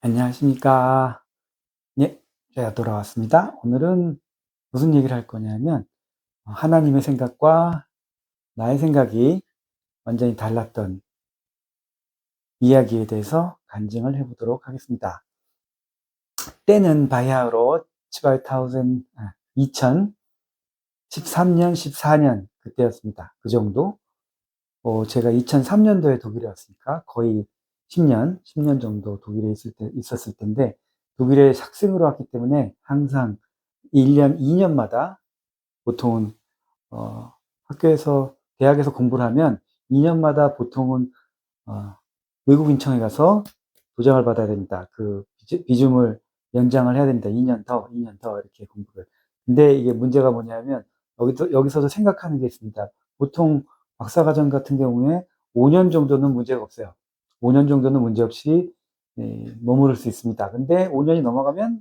안녕하십니까. 예, 제가 돌아왔습니다. 오늘은 무슨 얘기를 할 거냐면, 하나님의 생각과 나의 생각이 완전히 달랐던 이야기에 대해서 간증을 해보도록 하겠습니다. 때는 바야흐로 2013년, 14년 그때였습니다. 그 정도. 제가 2003년도에 독일에 왔으니까 거의 10년 정도 독일에 있었을 텐데, 독일에 학생으로 왔기 때문에 항상 1년, 2년마다 보통은, 학교에서, 대학에서 공부를 하면 2년마다 보통은, 어, 외국인청에 가서 도장을 받아야 됩니다. 그 비줌을 연장을 해야 됩니다. 2년 더, 2년 더 이렇게 공부를. 근데 이게 문제가 뭐냐면, 여기서도 생각하는 게 있습니다. 보통 박사과정 같은 경우에 5년 정도는 문제가 없어요. 5년 정도는 문제없이 머무를 수 있습니다. 근데 5년이 넘어가면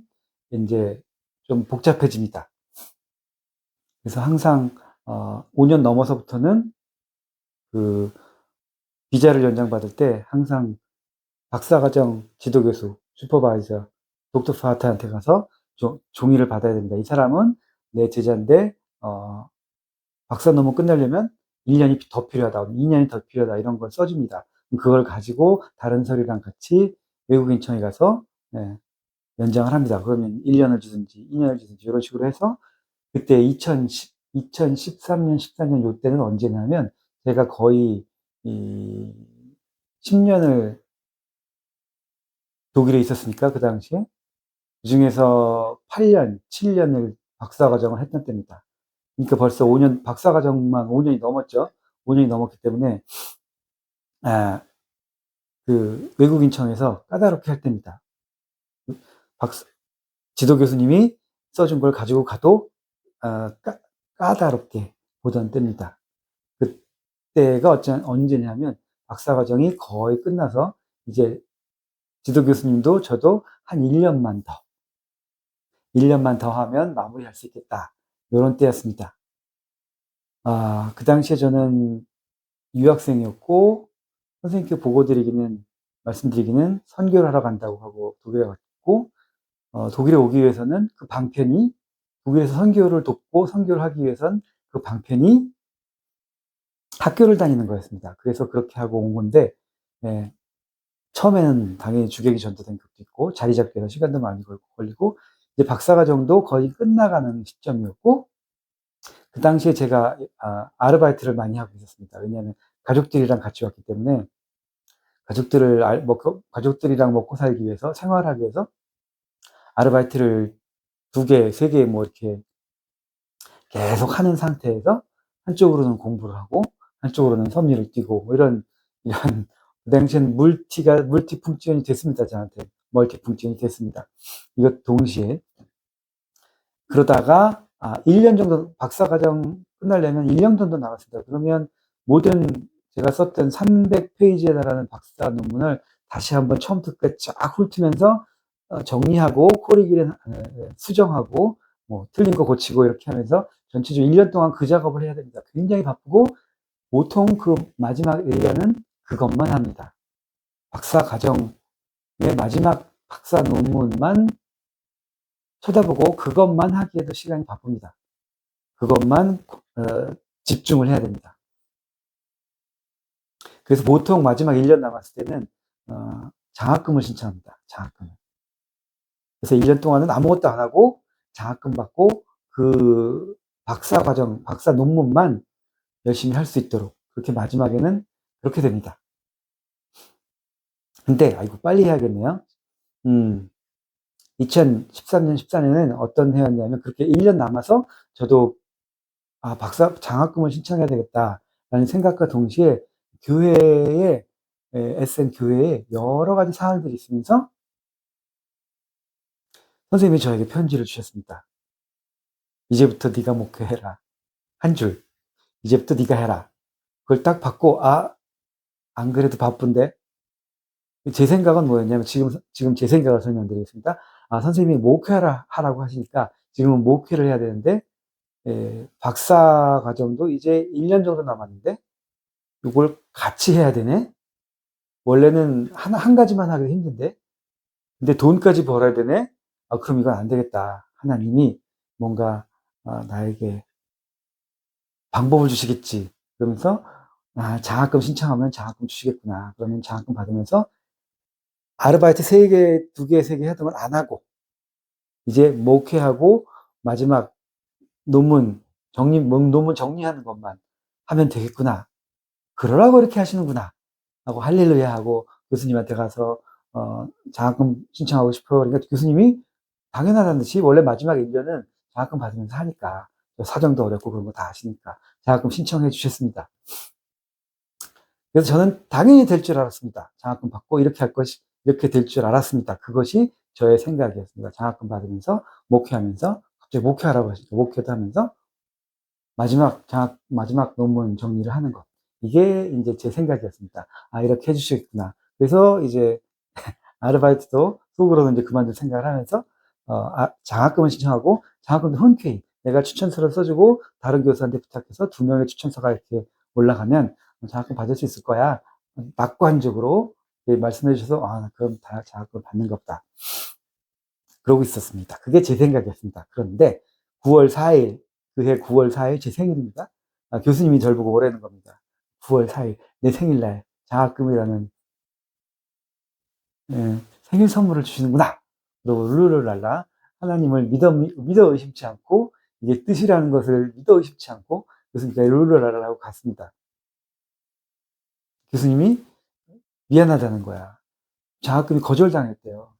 이제 좀 복잡해집니다. 그래서 항상 5년 넘어서부터는 그 비자를 연장받을 때 항상 박사과정 지도교수, 슈퍼바이저, 독터 파트한테 가서 종이를 받아야 됩니다. 이 사람은 내 제자인데 박사 논문 끝내려면 1년이 더 필요하다, 2년이 더 필요하다 이런 걸 써줍니다. 그걸 가지고 다른 서류랑 같이 외국인청에 가서 연장을 합니다. 그러면 1년을 주든지 2년을 주든지 이런 식으로 해서 그때 2013년, 14년 요때는 언제냐면 제가 거의 이 10년을 독일에 있었으니까 그 당시에 그중에서 8년, 7년을 박사과정을 했던 때입니다. 그러니까 벌써 5년, 박사과정만 5년이 넘었죠. 5년이 넘었기 때문에 아, 그 외국인청에서 까다롭게 할 때입니다. 박사, 지도 교수님이 써준 걸 가지고 가도 까다롭게 보던 때입니다. 그때가 언제냐면 박사과정이 거의 끝나서 이제 지도 교수님도 저도 한 1년만 더 하면 마무리할 수 있겠다. 이런 때였습니다. 그 당시에 저는 유학생이었고 선생님께 말씀드리기는 선교를 하러 간다고 하고 독일에 왔고, 독일에 오기 위해서는 그 방편이, 독일에서 선교를 돕고 선교를 하기 위해선 그 방편이 학교를 다니는 거였습니다. 그래서 그렇게 하고 온 건데, 예, 처음에는 당연히 주객이 전도된 것도 있고, 자리 잡기 위해서 시간도 많이 걸리고, 이제 박사과정도 거의 끝나가는 시점이었고, 그 당시에 제가 아르바이트를 많이 하고 있었습니다. 왜냐하면 가족들이랑 같이 왔기 때문에 가족들이랑 먹고 살기 위해서, 생활하기 위해서 아르바이트를 2개, 3개 뭐 이렇게 계속 하는 상태에서 한쪽으로는 공부를 하고 한쪽으로는 섭리를 뛰고 뭐 이런 그 당시에는 멀티풍션이 됐습니다. 저한테 멀티풍션이 됐습니다. 이것 동시에 그러다가 1년 정도 박사과정 끝나려면 1년 정도 남았습니다. 그러면 모든 제가 썼던 300페이지에 달하는 박사 논문을 다시 한번 처음부터 끝까지 쫙 훑으면서 정리하고 코리기를 수정하고 뭐 틀린 거 고치고 이렇게 하면서 전체적으로 1년 동안 그 작업을 해야 됩니다. 굉장히 바쁘고 보통 그 마지막 1년은 그것만 합니다. 박사과정의 마지막 박사 논문만 쳐다보고 그것만 하기에도 시간이 바쁩니다. 그것만 집중을 해야 됩니다. 그래서 보통 마지막 1년 남았을 때는 장학금을 신청합니다. 장학금을. 그래서 1년 동안은 아무것도 안 하고 장학금 받고 그 박사 논문만 열심히 할 수 있도록 그렇게 마지막에는 그렇게 됩니다. 근데 아이고 빨리 해야겠네요. 2013년, 14년은 어떤 해였냐면 그렇게 1년 남아서 저도 박사 장학금을 신청해야 되겠다라는 생각과 동시에 교회에 SN 교회에 여러 가지 사항들이 있으면서 선생님이 저에게 편지를 주셨습니다. 이제부터 네가 목회해라. 한 줄. 이제부터 네가 해라. 그걸 딱 받고 안 그래도 바쁜데 제 생각은 뭐였냐면 지금 제 생각을 설명드리겠습니다. 선생님이 하라고 하시니까 지금은 목회를 해야 되는데 박사 과정도 이제 1년 정도 남았는데 이걸 같이 해야 되네. 원래는 한 가지만 하기도 힘든데 근데 돈까지 벌어야 되네? 그럼 이건 안 되겠다. 하나님이 뭔가 나에게 방법을 주시겠지. 그러면서 장학금 신청하면 장학금 주시겠구나. 그러면 장학금 받으면서 아르바이트 3개, 2개, 3개 하던 건 안 하고 이제 목회하고 마지막 논문 정리하는 것만 하면 되겠구나. 그러라고 이렇게 하시는구나. 하고 할렐루야 하고 교수님한테 가서 장학금 신청하고 싶어. 그러니까 교수님이 당연하다는 듯이 원래 마지막 1년은 장학금 받으면서 하니까 사정도 어렵고 그런 거 다 아시니까 장학금 신청해 주셨습니다. 그래서 저는 당연히 될 줄 알았습니다. 장학금 받고 이렇게 될 줄 알았습니다. 그것이 저의 생각이었습니다. 장학금 받으면서 목회하면서 갑자기 목회하라고 하시죠. 목회도 하면서 마지막 논문 정리를 하는 것. 이게 이제 제 생각이었습니다. 이렇게 해주시겠구나. 그래서 이제 아르바이트도 속으로는 이제 그만둘 생각을 하면서, 장학금을 신청하고, 장학금도 흔쾌히 내가 추천서를 써주고, 다른 교수한테 부탁해서 2명의 추천서가 이렇게 올라가면 장학금 받을 수 있을 거야. 낙관적으로 말씀해 주셔서, 그럼 다 장학금을 받는 것다. 그러고 있었습니다. 그게 제 생각이었습니다. 그런데 9월 4일, 그해 9월 4일 제 생일입니다. 교수님이 저를 보고 오라는 겁니다. 9월 4일, 내 생일날 장학금이라는 생일 선물을 주시는구나. 그리고 룰루랄라 하나님을 믿어 의심치 않고 이게 뜻이라는 것을 믿어 의심치 않고 교수님께 룰루랄라 하고 갔습니다. 교수님이 미안하다는 거야. 장학금이 거절당했대요.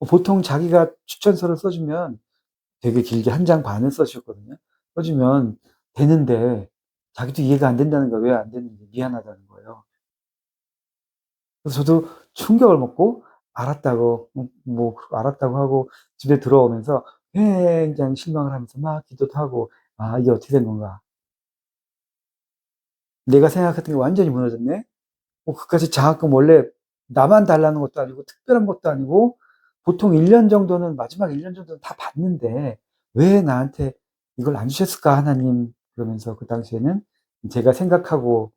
보통 자기가 추천서를 써주면 되게 길게 1장 반을 써주셨거든요. 써주면 되는데 자기도 이해가 안 된다는 거야. 왜 안 되는지 미안하다는 거예요. 그래서 저도 충격을 먹고 알았다고 하고 집에 들어오면서 굉장히 실망을 하면서 막 기도도 하고 이게 어떻게 된 건가. 내가 생각했던 게 완전히 무너졌네. 그까지 장학금 원래 나만 달라는 것도 아니고 특별한 것도 아니고 보통 1년 정도는 마지막 1년 정도는 다 받는데 왜 나한테 이걸 안 주셨을까 하나님. 그러면서 그 당시에는 제가 생각하고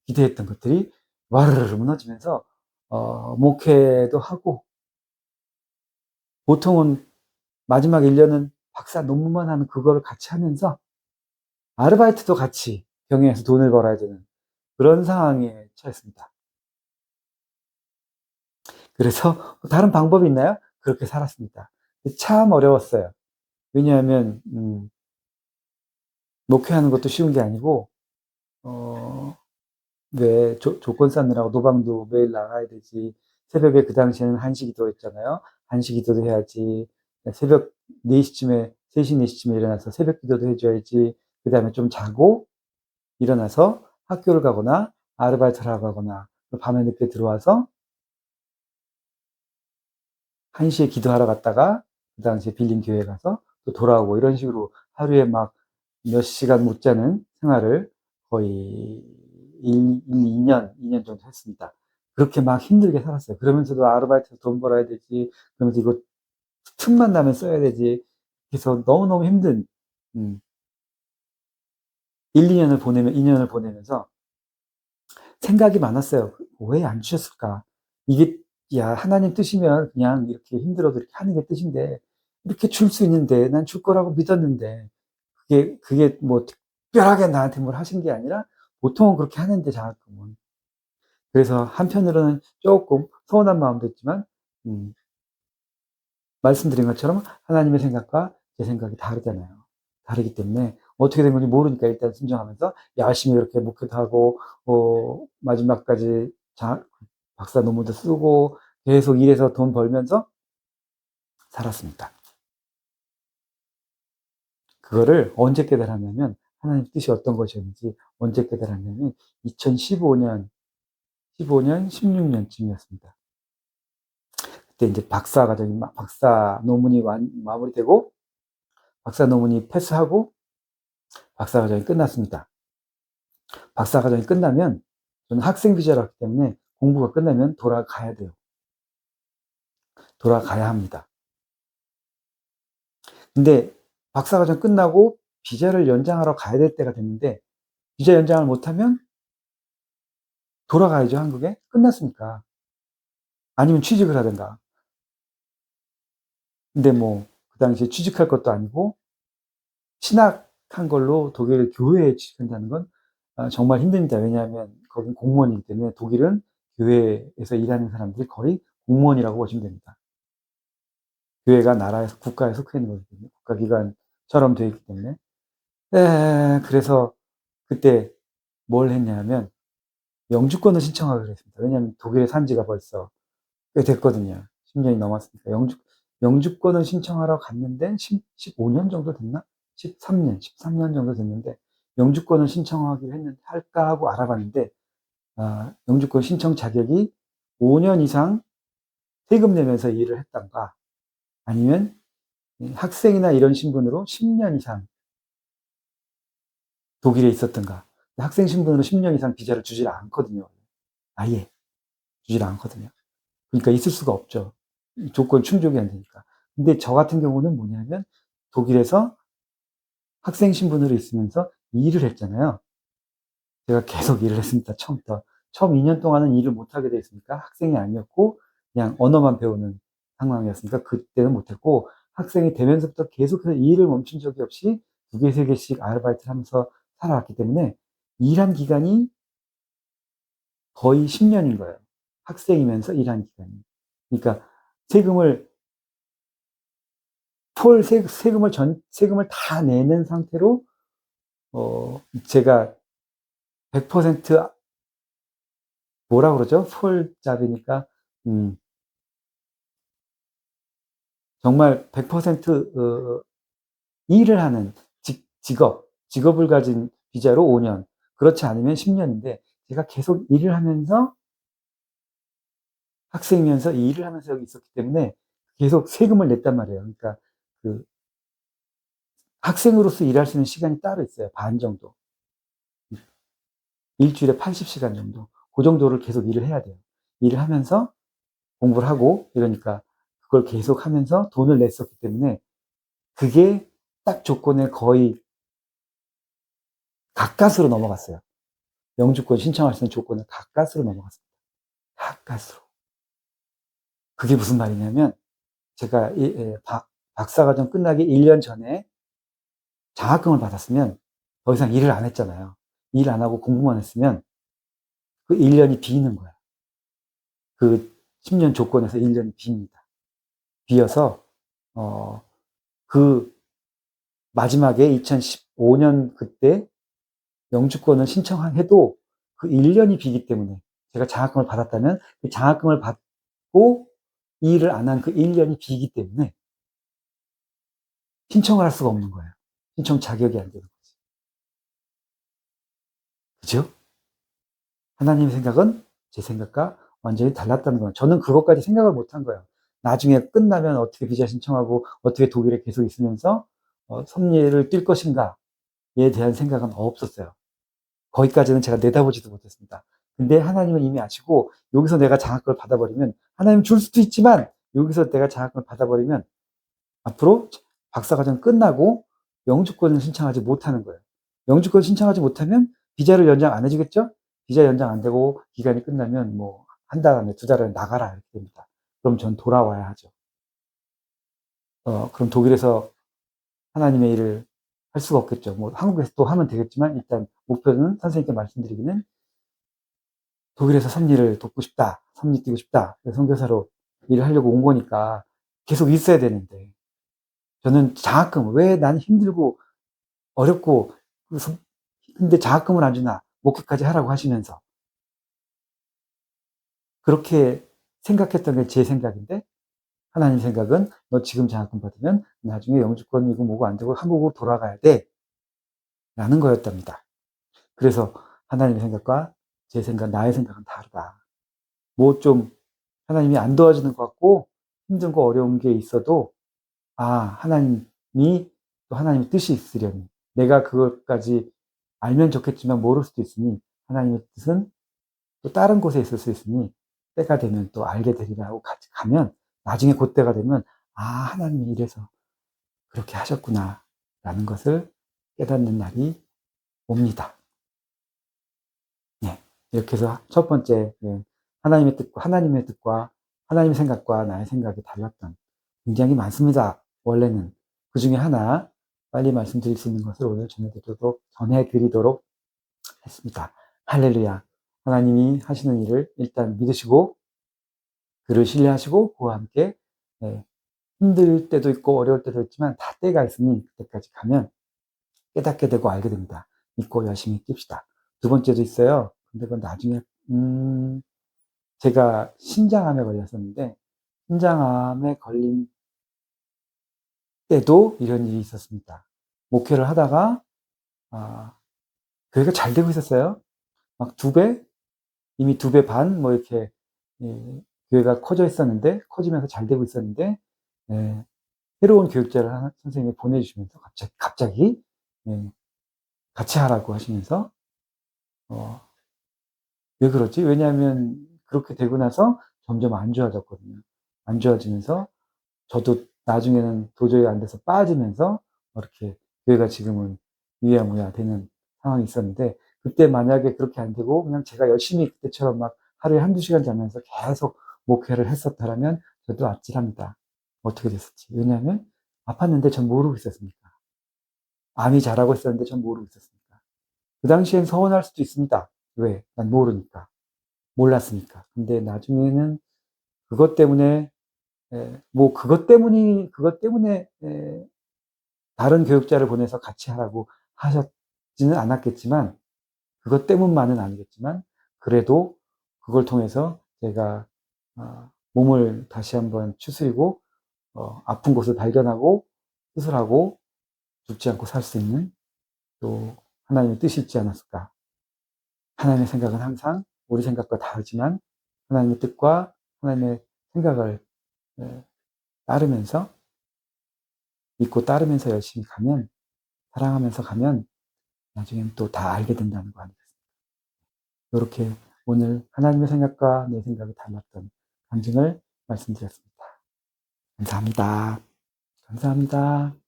기대했던 것들이 와르르 무너지면서 목회도 하고 보통은 마지막 1년은 박사 논문만 하는 그거를 같이 하면서 아르바이트도 같이 병행해서 돈을 벌어야 되는 그런 상황에 처했습니다. 그래서 다른 방법이 있나요? 그렇게 살았습니다. 참 어려웠어요. 왜냐하면 목회하는 것도 쉬운 게 아니고 왜 조건 쌓느라고 노방도 매일 나가야 되지. 새벽에 그 당시에는 한시기도 했잖아요. 한시기도도 해야지. 새벽 4시쯤에 3시 4시쯤에 일어나서 새벽 기도도 해줘야지. 그 다음에 좀 자고 일어나서 학교를 가거나 아르바이트를 하고 가거나 밤에 늦게 들어와서 1시에 기도하러 갔다가 그 당시에 빌린 교회 가서 또 돌아오고 이런 식으로 하루에 막 몇 시간 못 자는 생활을 거의 2년 정도 했습니다. 그렇게 막 힘들게 살았어요. 그러면서도 아르바이트에서 돈 벌어야 되지. 그러면서 이거 틈만 나면 써야 되지. 그래서 너무너무 힘든 2년을 보내면서 생각이 많았어요. 왜 안 주셨을까? 이게, 야, 하나님 뜻이면 그냥 이렇게 힘들어도 이렇게 하는 게 뜻인데, 이렇게 줄 수 있는데, 난 줄 거라고 믿었는데, 그게 뭐 특별하게 나한테 뭘 하신 게 아니라, 보통은 그렇게 하는데, 장학금은. 그래서 한편으로는 조금 서운한 마음도 있지만, 음, 말씀드린 것처럼 하나님의 생각과 제 생각이 다르잖아요. 다르기 때문에 어떻게 된 건지 모르니까 일단 순종하면서 열심히 이렇게 목회도 하고, 마지막까지 박사 논문도 쓰고 계속 일해서 돈 벌면서 살았습니다. 그거를 언제 깨달았냐면 하나님 뜻이 어떤 것이었는지 언제 깨달았냐면 2015년, 16년쯤이었습니다. 그때 이제 박사 논문이 마무리되고 박사 논문이 패스하고 박사 과정이 끝났습니다. 박사 과정이 끝나면 저는 학생 비자였기 때문에 공부가 끝나면 돌아가야 돼요. 돌아가야 합니다. 근데 박사 과정 끝나고 비자를 연장하러 가야 될 때가 됐는데 비자 연장을 못하면 돌아가야죠, 한국에. 끝났으니까. 아니면 취직을 하든가. 근데 뭐 그 당시에 취직할 것도 아니고 신학한 걸로 독일 교회에 취직한다는 건 정말 힘듭니다. 왜냐하면 거긴 공무원이기 때문에 독일은 교회에서 일하는 사람들이 거의 공무원이라고 보시면 됩니다. 교회가 나라에서 국가에 속해 있는 거기 때문에 국가기관처럼 되어 있기 때문에 그래서 그때 뭘 했냐면 영주권을 신청하기로 했습니다. 왜냐하면 독일에 산 지가 벌써 꽤 됐거든요. 10년이 넘었으니까 영주권을 신청하러 갔는데 15년 정도 됐나? 13년 정도 됐는데 영주권을 신청하기로 했는데 할까 하고 알아봤는데 영주권 신청 자격이 5년 이상 세금 내면서 일을 했던가 아니면 학생이나 이런 신분으로 10년 이상 독일에 있었던가. 학생 신분으로 10년 이상 비자를 주질 않거든요. 아예 주질 않거든요. 그러니까 있을 수가 없죠. 조건 충족이 안 되니까. 근데 저 같은 경우는 뭐냐면 독일에서 학생 신분으로 있으면서 일을 했잖아요. 제가 계속 일을 했습니다. 처음부터. 처음 2년 동안은 일을 못하게 돼 있으니까 학생이 아니었고 그냥 언어만 배우는 상황이었으니까 그때는 못했고 학생이 되면서부터 계속해서 일을 멈춘 적이 없이 2개, 3개씩 아르바이트를 하면서 살아왔기 때문에 일한 기간이 거의 10년인 거예요. 학생이면서 일한 기간이. 그러니까 세금을 세금을 다 내는 상태로 제가 100% 뭐라 그러죠? 풀잡이니까 정말 100% 일을 하는 직업을 가진 비자로 5년. 그렇지 않으면 10년인데 제가 계속 일을 하면서 학생이면서 일을 하면서 여기 있었기 때문에 계속 세금을 냈단 말이에요. 그러니까 그 학생으로서 일할 수 있는 시간이 따로 있어요. 반 정도. 일주일에 80시간 정도. 그 정도를 계속 일을 해야 돼요. 일을 하면서 공부를 하고 이러니까 그걸 계속 하면서 돈을 냈었기 때문에 그게 딱 조건에 거의 가까스로 넘어갔어요. 영주권 신청할 수 있는 조건을 가까스로 넘어갔습니다. 가까스로. 그게 무슨 말이냐면 제가 박사과정 끝나기 1년 전에 장학금을 받았으면 더 이상 일을 안 했잖아요. 일 안 하고 공부만 했으면 그 1년이 비는 거야. 그 10년 조건에서 1년이 빕니다. 비어서 그 마지막에 2015년 그때 영주권을 신청해도 그 1년이 비기 때문에 제가 장학금을 받았다면 그 장학금을 받고 일을 안 한 그 1년이 비기 때문에 신청을 할 수가 없는 거예요. 신청 자격이 안 되는 거지. 그죠? 하나님의 생각은 제 생각과 완전히 달랐다는 거예요. 저는 그것까지 생각을 못 한 거예요. 나중에 끝나면 어떻게 비자 신청하고 어떻게 독일에 계속 있으면서 섭리를 뛸 것인가에 대한 생각은 없었어요. 거기까지는 제가 내다보지도 못했습니다. 근데 하나님은 이미 아시고 여기서 내가 장학금을 받아버리면 하나님 줄 수도 있지만 여기서 내가 장학금을 받아버리면 앞으로 박사과정 끝나고 영주권을 신청하지 못하는 거예요. 영주권 신청하지 못하면 비자를 연장 안 해주겠죠? 비자 연장 안 되고 기간이 끝나면 뭐 한 달 안에 2달 안에 나가라 이렇게 됩니다. 그럼 전 돌아와야 하죠. 그럼 독일에서 하나님의 일을 할 수가 없겠죠. 뭐 한국에서 또 하면 되겠지만 일단 목표는 선생님께 말씀드리기는 독일에서 섭리를 돕고 싶다. 섭리 뛰고 싶다. 선교사로 일을 하려고 온 거니까 계속 있어야 되는데 저는 장학금 왜 난 힘들고 어렵고 근데 장학금을 안 주나 목회까지 하라고 하시면서 그렇게 생각했던 게 제 생각인데 하나님 생각은 너 지금 장학금 받으면 나중에 영주권이고 뭐고 안 되고 한국으로 돌아가야 돼 라는 거였답니다. 그래서 하나님의 생각과 제 생각, 나의 생각은 다르다. 뭐 좀 하나님이 안 도와주는 것 같고 힘든 거 어려운 게 있어도 하나님이 또 하나님의 뜻이 있으려니 내가 그것까지 알면 좋겠지만 모를 수도 있으니 하나님의 뜻은 또 다른 곳에 있을 수 있으니 때가 되면 또 알게 되리라 하고 같이 가면 나중에 그때가 되면 하나님이 이래서 그렇게 하셨구나 라는 것을 깨닫는 날이 옵니다. 네, 이렇게 해서 첫 번째 하나님의 뜻과 하나님의 생각과 나의 생각이 달랐던 굉장히 많습니다. 원래는. 그 중에 하나 빨리 말씀드릴 수 있는 것을 오늘 전해드리도록 했습니다. 할렐루야. 하나님이 하시는 일을 일단 믿으시고 그를 신뢰하시고 그와 함께 네, 힘들 때도 있고 어려울 때도 있지만 다 때가 있으니 그때까지 가면 깨닫게 되고 알게 됩니다. 믿고 열심히 뜁시다. 두 번째도 있어요. 근데 그건 나중에 제가 신장암에 걸렸었는데 신장암에 걸린 때도 이런 일이 있었습니다. 목회를 하다가 교회가 잘 되고 있었어요. 막 이미 2배 반, 뭐 이렇게, 예, 교회가 커지면서 잘 되고 있었는데, 예, 새로운 교육자를 선생님이 보내주시면서 갑자기, 예, 같이 하라고 하시면서, 어, 왜 그러지? 왜냐하면 그렇게 되고 나서 점점 안 좋아졌거든요. 안 좋아지면서 저도 나중에는 도저히 안 돼서 빠지면서 이렇게 교회가 지금은 유야무야 되는 상황이 있었는데 그때 만약에 그렇게 안 되고 그냥 제가 열심히 그때처럼 막 하루에 한두 시간 자면서 계속 목회를 했었다라면 저도 아찔합니다. 어떻게 됐을지. 왜냐하면 아팠는데 전 모르고 있었으니까. 암이 자라고 있었는데 전 모르고 있었으니까. 그 당시엔 서운할 수도 있습니다. 왜? 난 모르니까. 몰랐으니까. 근데 나중에는 그것 때문에 그것 때문에, 다른 교육자를 보내서 같이 하라고 하셨지는 않았겠지만, 그것 때문만은 아니겠지만, 그래도 그걸 통해서 제가, 몸을 다시 한번 추스리고, 아픈 곳을 발견하고, 수술하고, 죽지 않고 살 수 있는 또 하나님의 뜻이 있지 않았을까. 하나님의 생각은 항상 우리 생각과 다르지만, 하나님의 뜻과 하나님의 생각을 따르면서 믿고 따르면서 열심히 가면 사랑하면서 가면 나중엔 또 다 알게 된다는 거 아니겠습니까? 이렇게 오늘 하나님의 생각과 내 생각이 달랐던 간증을 말씀드렸습니다. 감사합니다. 감사합니다.